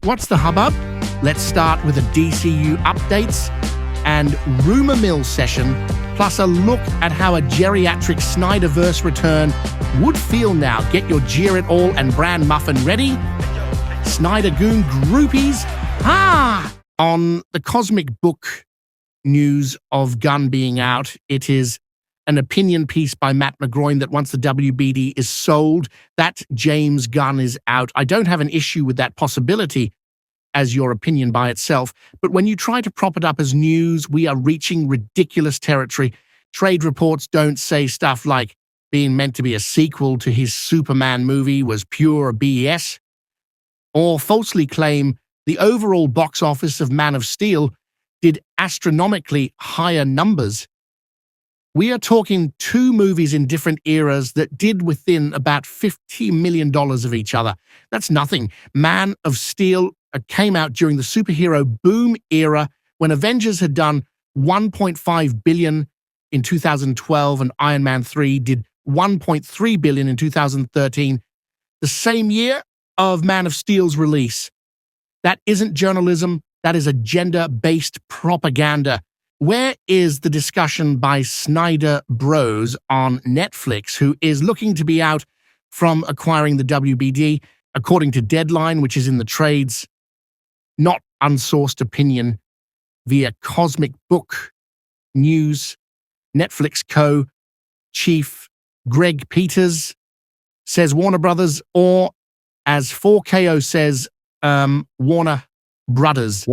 what's the hubbub? Let's start with the DCU updates and rumor mill session, plus a look at how a geriatric SnyderVerse return would feel now. Get your Jeer It All and Bran Muffin ready. Snyder Goon groupies. On the cosmic book news of Gunn being out, it is an opinion piece by Matt McGroin that once the WBD is sold, that James Gunn is out. I don't have an issue with that possibility as your opinion by itself, but when you try to prop it up as news, we are reaching ridiculous territory. Trade reports don't say stuff like being meant to be a sequel to his Superman movie was pure BS, or falsely claim the overall box office of Man of Steel did astronomically higher numbers. We are talking two movies in different eras that did within about $50 million of each other. That's nothing. Man of Steel came out during the superhero boom era when Avengers had done $1.5 billion in 2012 and Iron Man 3 did $1.3 billion in 2013, the same year of Man of Steel's release. That isn't journalism. That is agenda-based propaganda. Where is the discussion by Snyder Bros on Netflix, who is looking to be out from acquiring the WBD, according to Deadline, which is in the trades, not unsourced opinion, via Cosmic Book News, Netflix co-chief Greg Peters says Warner Brothers, or as 4KO says, Warner Brothers.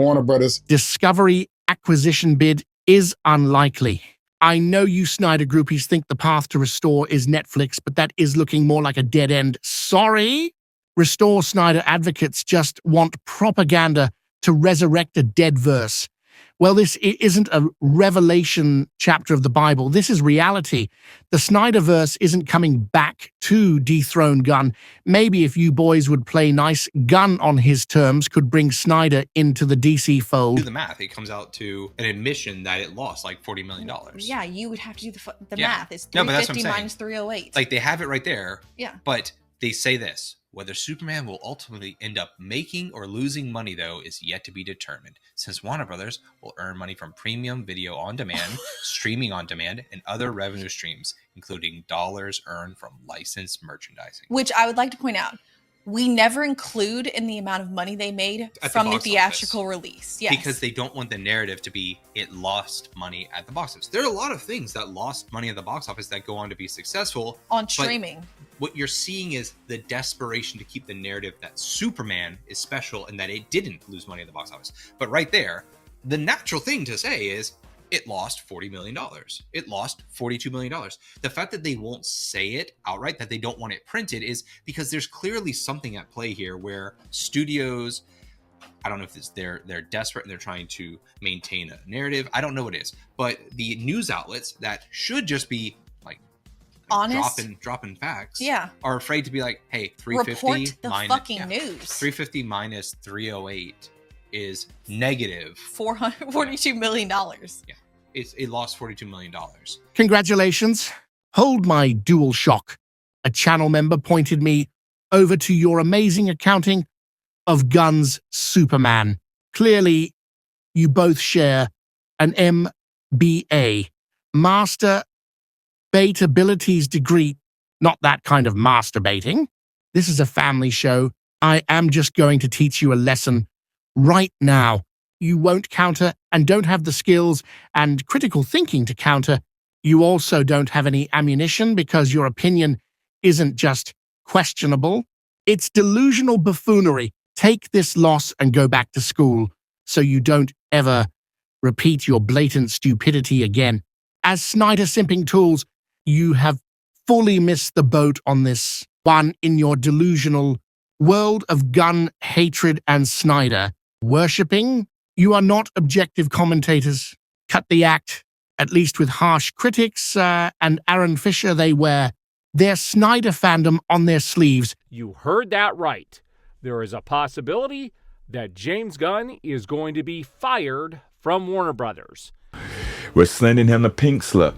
Discovery acquisition bid is unlikely. I know you Snyder groupies think the path to Restore is Netflix, but that is looking more like a dead end. Sorry. Restore Snyder advocates just want propaganda to resurrect a dead verse. Well, this isn't a revelation chapter of the Bible. This is reality. The SnyderVerse isn't coming back to dethrone Gunn. Maybe if you boys would play nice, Gunn on his terms could bring Snyder into the DC fold. Do the math. It comes out to an admission that it lost like $40 million. Yeah, you would have to do the math. It's 350 no, but that's what I'm minus 308. Like, they have it right there. Yeah. But they say this. Whether Superman will ultimately end up making or losing money, though, is yet to be determined, since Warner Brothers will earn money from premium video on demand, streaming on demand, and other revenue streams, including dollars earned from licensed merchandising. Which I would like to point out, we never include in the amount of money they made from the theatrical release. Yes. Because they don't want the narrative to be, it lost money at the box office. There are a lot of things that lost money at the box office that go on to be successful. On streaming. What you're seeing is the desperation to keep the narrative that Superman is special and that it didn't lose money at the box office. But right there, the natural thing to say is it lost $40 million. It lost $42 million. The fact that they won't say it outright, that they don't want it printed, is because there's clearly something at play here where studios, I don't know if it's they're desperate and they're trying to maintain a narrative. I don't know what it is. But the news outlets that should just be honest, dropping facts, are afraid to be like, hey, 350 report the fucking news. 350 minus 308 is negative $442 million. Yeah, it lost $42 million. Congratulations. Hold my dual shock. A channel member pointed me over to your amazing accounting of Gunn's Superman. Clearly, you both share an MBA, Master Baitabilities degree, not that kind of masturbating. This is a family show. I am just going to teach you a lesson right now. You won't counter and don't have the skills and critical thinking to counter. You also don't have any ammunition because your opinion isn't just questionable. It's delusional buffoonery. Take this loss and go back to school so you don't ever repeat your blatant stupidity again. As Snyder simping tools, you have fully missed the boat on this one in your delusional world of Gunn hatred and Snyder worshipping. You are not objective commentators. Cut the act, at least with harsh critics and Aaron Fischer. They wear their Snyder fandom on their sleeves. You heard that right. There is a possibility that James Gunn is going to be fired from Warner Brothers. We're sending him the pink slip.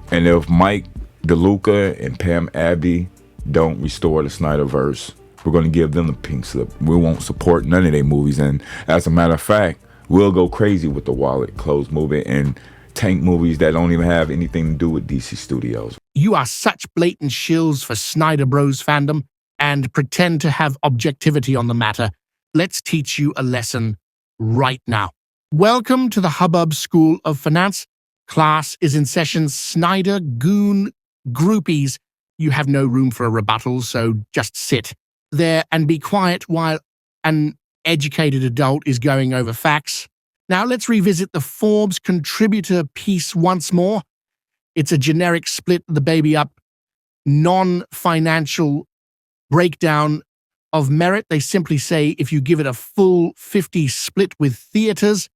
And if Mike DeLuca and Pam Abdy don't restore the SnyderVerse, we're going to give them the pink slip. We won't support none of their movies. And as a matter of fact, we'll go crazy with the wallet closed movie and tank movies that don't even have anything to do with DC Studios. You are such blatant shills for Snyder Bros fandom and pretend to have objectivity on the matter. Let's teach you a lesson right now. Welcome to the Hubbub School of Finance. Class is in session. Snyder Goon groupies. You have no room for a rebuttal, so just sit there and be quiet while an educated adult is going over facts. Now let's revisit the Forbes contributor piece once more. It's a generic split the baby up, non-financial breakdown of merit. They simply say if you give it a full 50 split with theaters,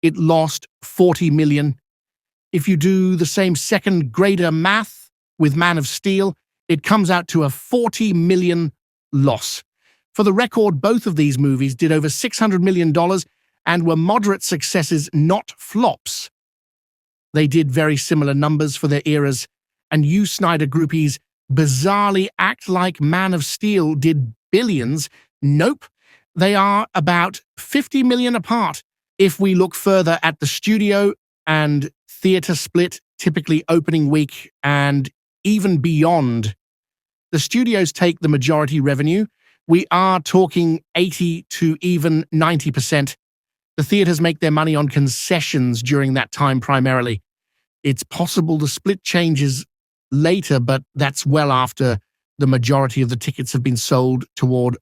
it lost 40 million. If you do the same second grader math with Man of Steel, it comes out to a 40 million loss. For the record, both of these movies did over $600 million and were moderate successes, not flops. They did very similar numbers for their eras, and you Snyder groupies bizarrely act like Man of Steel did billions. Nope, they are about 50 million apart. If we look further at the studio and theater split, typically opening week and even beyond, the studios take the majority revenue. We are talking 80 to even 90%. The theaters make their money on concessions during that time primarily. It's possible the split changes later, but that's well after the majority of the tickets have been sold toward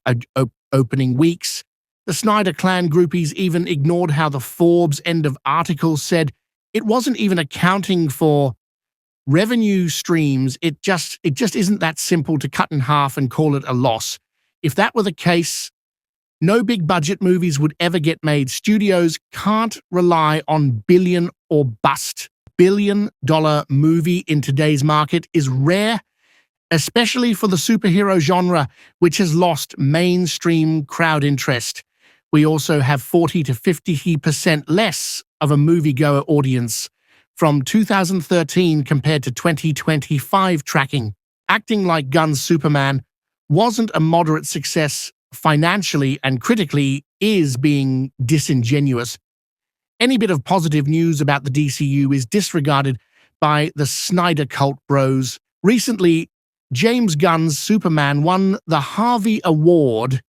opening weeks. The Snyder Clan groupies even ignored how the Forbes end of article said it wasn't even accounting for revenue streams. It just isn't that simple to cut in half and call it a loss. If that were the case, no big budget movies would ever get made. Studios can't rely on billion or bust. $1 billion movie in today's market is rare, especially for the superhero genre, which has lost mainstream crowd interest. We also have 40 to 50% less of a moviegoer audience from 2013 compared to 2025 tracking. Acting like Gunn's Superman wasn't a moderate success financially and critically is being disingenuous. Any bit of positive news about the DCU is disregarded by the Snyder cult bros. Recently, James Gunn's Superman won the Harvey Award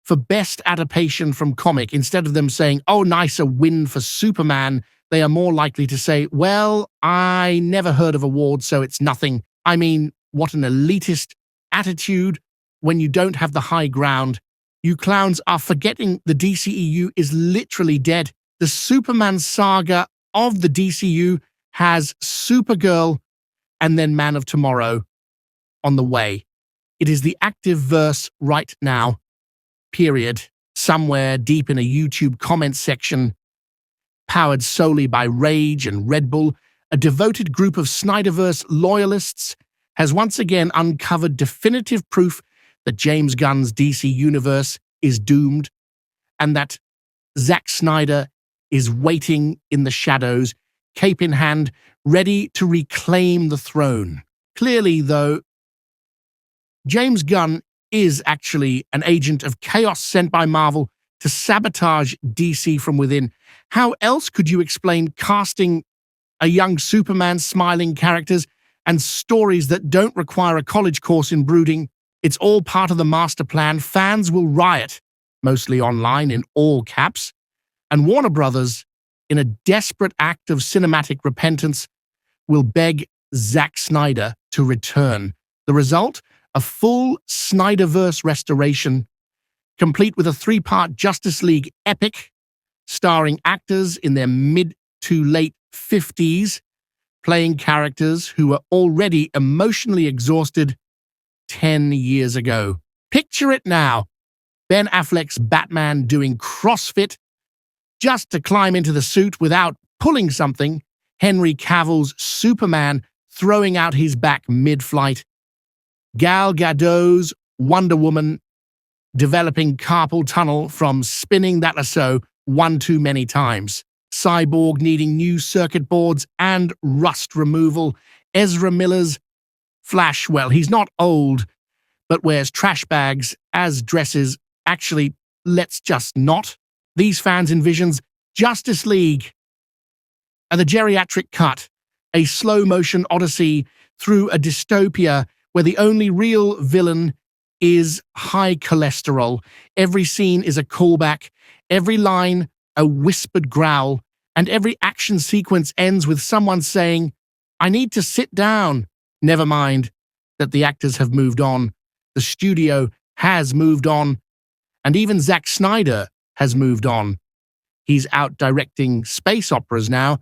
for Best Adaptation from Comic. Instead of them saying, oh, nice, a win for Superman, they are more likely to say, well, I never heard of awards, so it's nothing. I mean, what an elitist attitude when you don't have the high ground. You clowns are forgetting the DCEU is literally dead. The Superman saga of the DCU has Supergirl and then Man of Tomorrow on the way. It is the active verse right now, period. Somewhere deep in a YouTube comment section, powered solely by Rage and Red Bull, a devoted group of SnyderVerse loyalists has once again uncovered definitive proof that James Gunn's DC universe is doomed and that Zack Snyder is waiting in the shadows, cape in hand, ready to reclaim the throne. Clearly, though, James Gunn is actually an agent of chaos sent by Marvel to sabotage DC from within. How else could you explain casting a young Superman, smiling characters, and stories that don't require a college course in brooding? It's all part of the master plan. Fans will riot, mostly online in all caps, and Warner Brothers, in a desperate act of cinematic repentance, will beg Zack Snyder to return. The result? A full SnyderVerse restoration, complete with a 3-part Justice League epic, starring actors in their mid to late 50s, playing characters who were already emotionally exhausted 10 years ago. Picture it now. Ben Affleck's Batman doing CrossFit just to climb into the suit without pulling something. Henry Cavill's Superman throwing out his back mid-flight. Gal Gadot's Wonder Woman developing carpal tunnel from spinning that lasso one too many times. Cyborg needing new circuit boards and rust removal. Ezra Miller's Flash, well, he's not old, but wears trash bags as dresses. Actually, let's just not. These fans envisions Justice League, the geriatric cut, a slow-motion odyssey through a dystopia where the only real villain is high cholesterol. Every scene is a callback, every line a whispered growl, and every action sequence ends with someone saying, "I need to sit down." Never mind that the actors have moved on, the studio has moved on, and even Zack Snyder has moved on. He's out directing space operas now,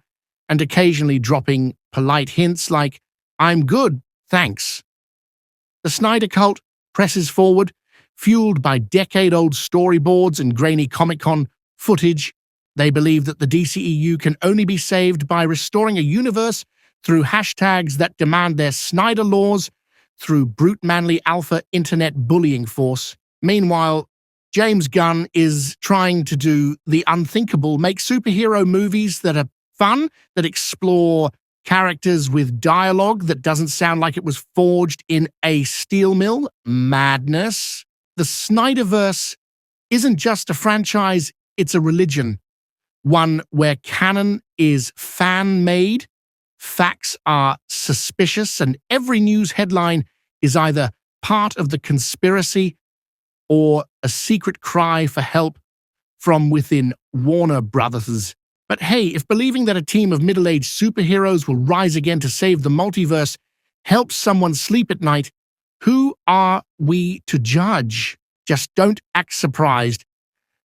and occasionally dropping polite hints like, "I'm good, thanks." The Snyder cult presses forward, fueled by decade-old storyboards and grainy Comic-Con footage. They believe that the DCEU can only be saved by restoring a universe through hashtags that demand their Snyder laws, through brute manly alpha internet bullying force. Meanwhile, James Gunn is trying to do the unthinkable, make superhero movies that are fun, that explore characters with dialogue that doesn't sound like it was forged in a steel mill. Madness. The SnyderVerse isn't just a franchise, it's a religion. One where canon is fan-made, facts are suspicious, and every news headline is either part of the conspiracy or a secret cry for help from within Warner Brothers. But hey, if believing that a team of middle-aged superheroes will rise again to save the multiverse helps someone sleep at night, who are we to judge? Just don't act surprised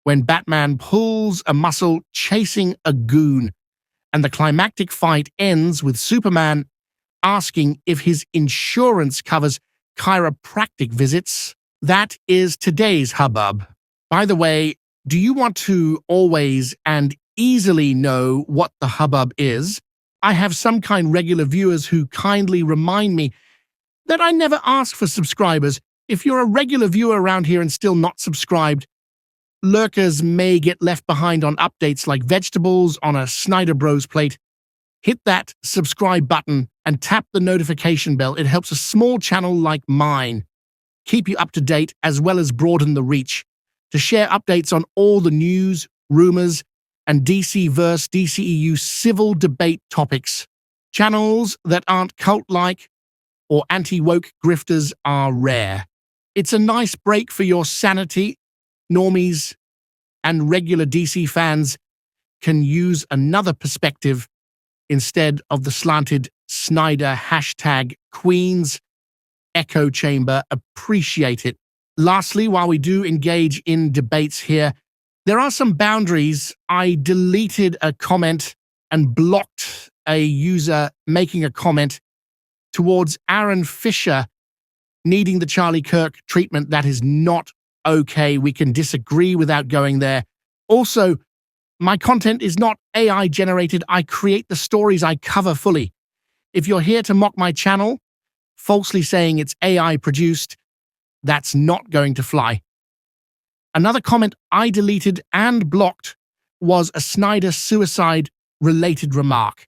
when Batman pulls a muscle chasing a goon, and the climactic fight ends with Superman asking if his insurance covers chiropractic visits. That is today's hubbub. By the way, do you want to always and easily know what the hubbub is? I have some kind regular viewers who kindly remind me that I never ask for subscribers. If you're a regular viewer around here and still not subscribed, lurkers may get left behind on updates like vegetables on a Snyder Bros plate. Hit that subscribe button and tap the notification bell. It helps a small channel like mine keep you up to date as well as broaden the reach to share updates on all the news, rumors, and DCverse, DCEU civil debate topics. Channels that aren't cult-like or anti-woke grifters are rare. It's a nice break for your sanity. Normies and regular DC fans can use another perspective instead of the slanted Snyder #Queens echo chamber. Appreciate it. Lastly, while we do engage in debates here, there are some boundaries. I deleted a comment and blocked a user making a comment towards Aaron Fischer needing the Charlie Kirk treatment. That is not okay. We can disagree without going there. Also, my content is not AI generated. I create the stories I cover fully. If you're here to mock my channel, falsely saying it's AI produced, that's not going to fly. Another comment I deleted and blocked was a Snyder suicide-related remark.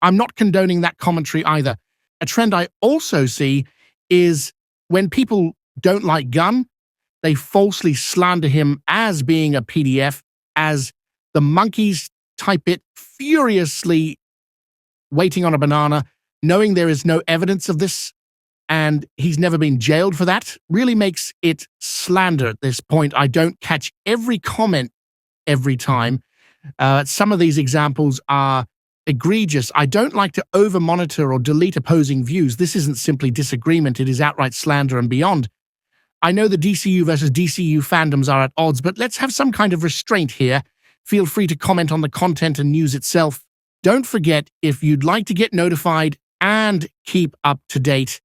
I'm not condoning that commentary either. A trend I also see is when people don't like Gunn, they falsely slander him as being a PDF, as the monkeys type it furiously, waiting on a banana, knowing there is no evidence of this, and he's never been jailed for that, really makes it slander at this point. I don't catch every comment every time. Some of these examples are egregious. I don't like to over-monitor or delete opposing views. This isn't simply disagreement, it is outright slander and beyond. I know the DCU versus DCU fandoms are at odds, but let's have some kind of restraint here. Feel free to comment on the content and news itself. Don't forget, if you'd like to get notified and keep up to date,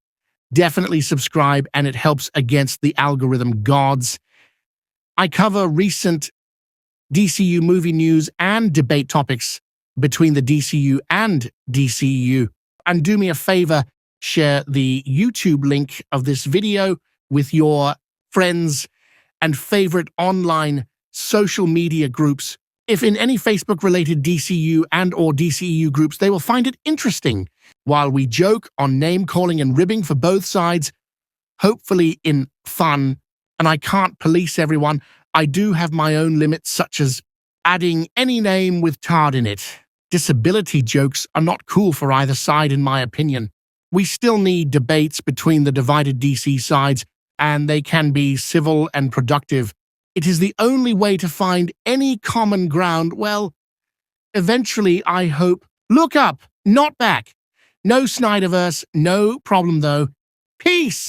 definitely subscribe, and it helps against the algorithm gods. I cover recent DCU movie news and debate topics between the DCU and DCEU. And do me a favor, share the YouTube link of this video with your friends and favorite online social media groups. If in any Facebook-related DCU and or DCEU groups, they will find it interesting. While we joke on name-calling and ribbing for both sides, hopefully in fun, and I can't police everyone. I do have my own limits, such as adding any name with tard in it. Disability jokes are not cool for either side, in my opinion. We still need debates between the divided DC sides, and they can be civil and productive. It is the only way to find any common ground. Well, eventually, I hope. Look up, not back. No SnyderVerse, no problem though. Peace!